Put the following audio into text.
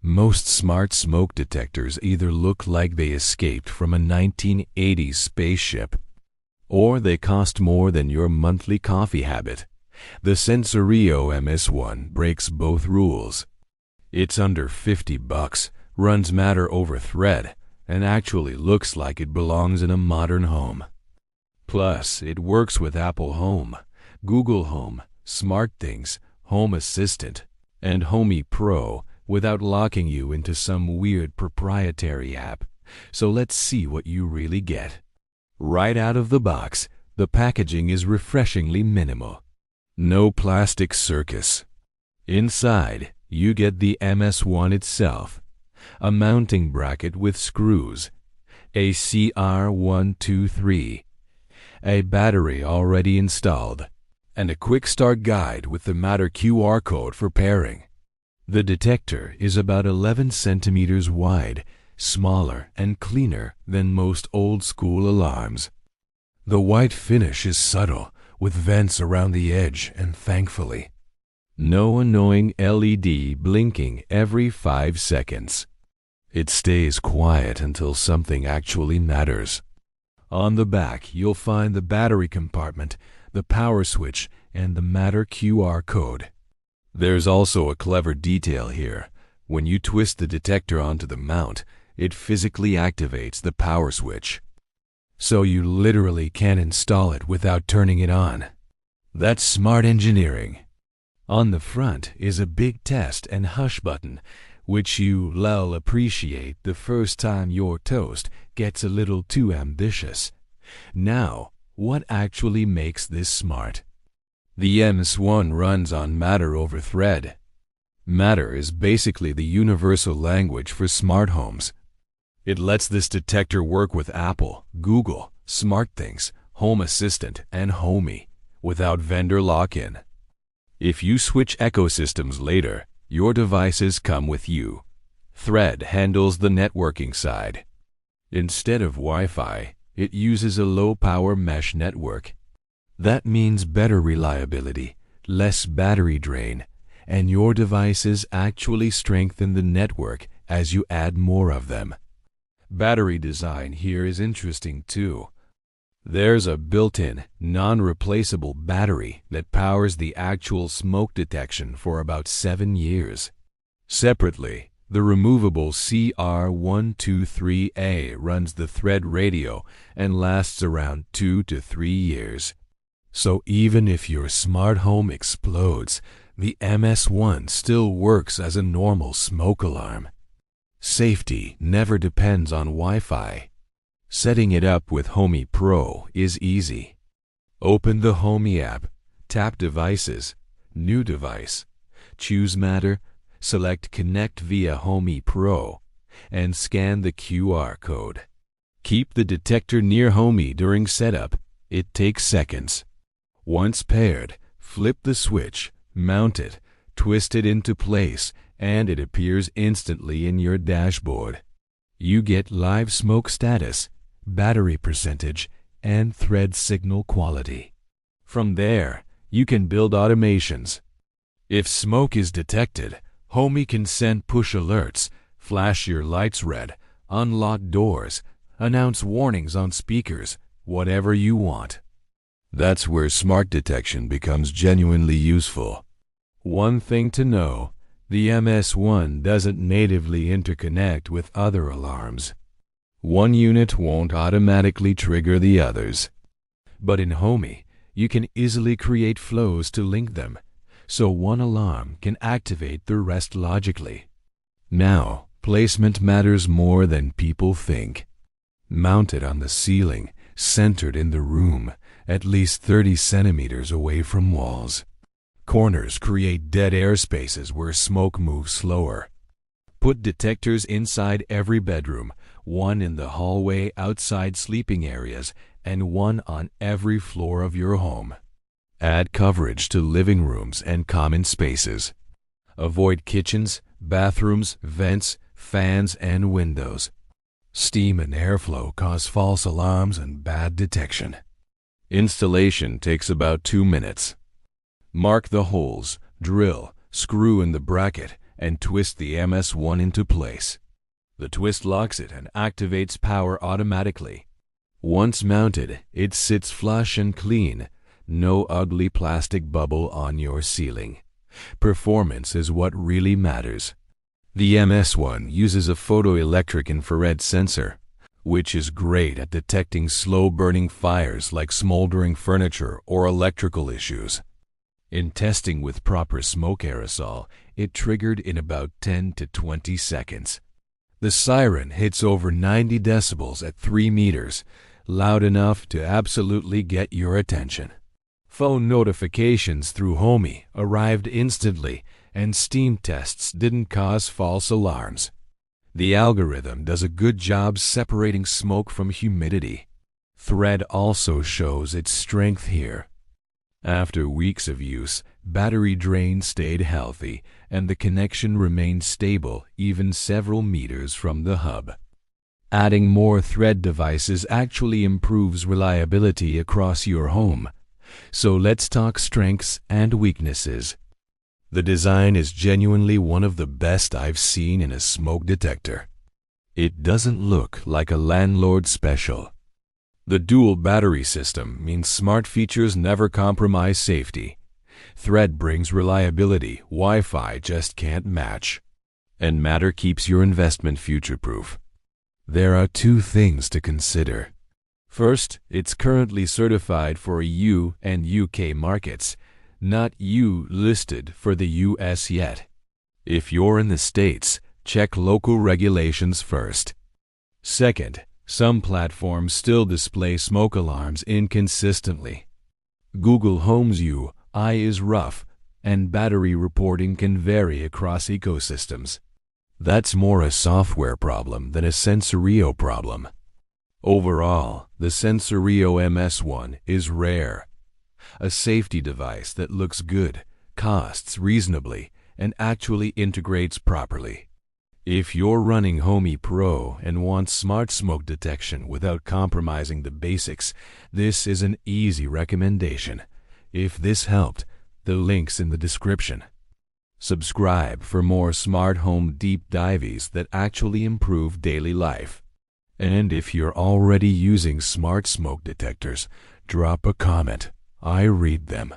Most smart smoke detectors either look like they escaped from a 1980s spaceship, or they cost more than your monthly coffee habit. The Sensereo MS-1 breaks both rules. It's under $50, runs Matter over Thread, and actually looks like it belongs in a modern home. Plus, it works with Apple Home, Google Home, SmartThings, Home Assistant, and Homey Pro without locking you into some weird proprietary app. So let's see what you really get. Right out of the box, the packaging is refreshingly minimal. No plastic circus. Inside, you get the MS-1 itself, a mounting bracket with screws, a CR123, a battery already installed, and a quick start guide with the Matter QR code for pairing. The detector is about 11 centimeters wide, smaller and cleaner than most old-school alarms. The white finish is subtle, with vents around the edge, and thankfully, no annoying LED blinking every 5 seconds. It stays quiet until something actually matters. On the back, you'll find the battery compartment, the power switch, and the Matter QR code. There's also a clever detail here. When you twist the detector onto the mount, it physically activates the power switch. So you literally can't install it without turning it on. That's smart engineering. On the front is a big test and hush button, which you'll appreciate the first time your toast gets a little too ambitious. Now, what actually makes this smart? The MS-1 runs on Matter over Thread. Matter is basically the universal language for smart homes. It lets this detector work with Apple, Google, SmartThings, Home Assistant, and Homey without vendor lock-in. If you switch ecosystems later, your devices come with you. Thread handles the networking side. Instead of Wi-Fi, it uses a low-power mesh network. That means better reliability, less battery drain, and your devices actually strengthen the network as you add more of them. Battery design here is interesting too. There's a built-in, non-replaceable battery that powers the actual smoke detection for about 7 years. Separately, the removable CR123A runs the Thread radio and lasts around 2 to 3 years. So even if your smart home explodes, the MS-1 still works as a normal smoke alarm. Safety never depends on Wi-Fi. Setting it up with Homey Pro is easy. Open the Homey app, tap Devices, New Device, choose Matter, select Connect via Homey Pro, and scan the QR code. Keep the detector near Homey during setup. It takes seconds. Once paired, flip the switch, mount it, twist it into place, and it appears instantly in your dashboard. You get live smoke status, battery percentage, and thread signal quality. From there, you can build automations. If smoke is detected, Homey can send push alerts, flash your lights red, unlock doors, announce warnings on speakers, whatever you want. That's where smart detection becomes genuinely useful. One thing to know, the MS-1 doesn't natively interconnect with other alarms. One unit won't automatically trigger the others. But in Homey, you can easily create flows to link them, so one alarm can activate the rest logically. Now, placement matters more than people think. Mounted on the ceiling, centered in the room, at least 30 centimeters away from walls. Corners create dead air spaces where smoke moves slower. Put detectors inside every bedroom, one in the hallway outside sleeping areas, and one on every floor of your home. Add coverage to living rooms and common spaces. Avoid kitchens, bathrooms, vents, fans, and windows. Steam and airflow cause false alarms and bad detection. Installation takes about 2 minutes. Mark the holes, drill, screw in the bracket, and twist the MS-1 into place. The twist locks it and activates power automatically. Once mounted, it sits flush and clean. No ugly plastic bubble on your ceiling. Performance is what really matters. The MS-1 uses a photoelectric infrared sensor, which is great at detecting slow-burning fires like smoldering furniture or electrical issues. In testing with proper smoke aerosol, it triggered in about 10 to 20 seconds. The siren hits over 90 decibels at 3 meters, loud enough to absolutely get your attention. Phone notifications through Homey arrived instantly, and steam tests didn't cause false alarms. The algorithm does a good job separating smoke from humidity. Thread also shows its strength here. After weeks of use, battery drain stayed healthy, and the connection remained stable even several meters from the hub. Adding more thread devices actually improves reliability across your home. So let's talk strengths and weaknesses. The design is genuinely one of the best I've seen in a smoke detector. It doesn't look like a landlord special. The dual battery system means smart features never compromise safety. Thread brings reliability Wi-Fi just can't match. And Matter keeps your investment future-proof. There are 2 things to consider. First, it's currently certified for EU and UK markets, not listed for the US yet. If you're in the States, check local regulations first. Second, some platforms still display smoke alarms inconsistently. Google Home's UI is rough, and battery reporting can vary across ecosystems. That's more a software problem than a Sensereo problem. Overall, the Sensereo MS-1 is rare. A safety device that looks good, costs reasonably, and actually integrates properly. If you're running Homey Pro and want smart smoke detection without compromising the basics, this is an easy recommendation. If this helped, the link's in the description. Subscribe for more smart home deep dives that actually improve daily life. And if you're already using smart smoke detectors, drop a comment. I read them.